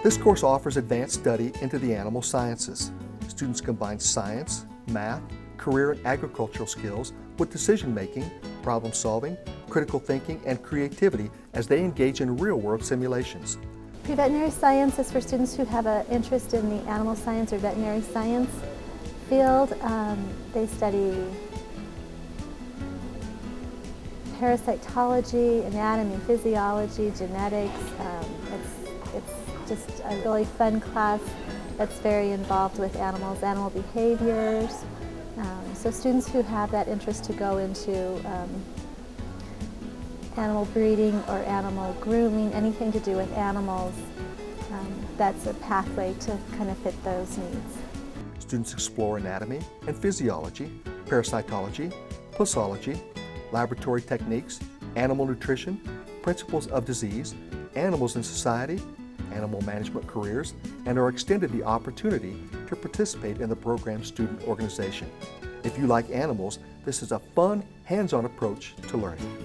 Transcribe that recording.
This course offers advanced study into the animal sciences. Students combine science, math, career and agricultural skills with decision-making, problem-solving, critical thinking, and creativity as they engage in real-world simulations. Pre-veterinary science is for students who have an interest in the animal science or veterinary science field. They study parasitology, anatomy, physiology, genetics. It's just a really fun class that's very involved with animals, animal behaviors. So students who have that interest to go into animal breeding or animal grooming, anything to do with animals, that's a pathway to kind of fit those needs. Students explore anatomy and physiology, parasitology, posology, laboratory techniques, animal nutrition, principles of disease, animals in society, animal management careers, and are extended the opportunity to participate in the program's student organization. If you like animals, this is a fun, hands-on approach to learning.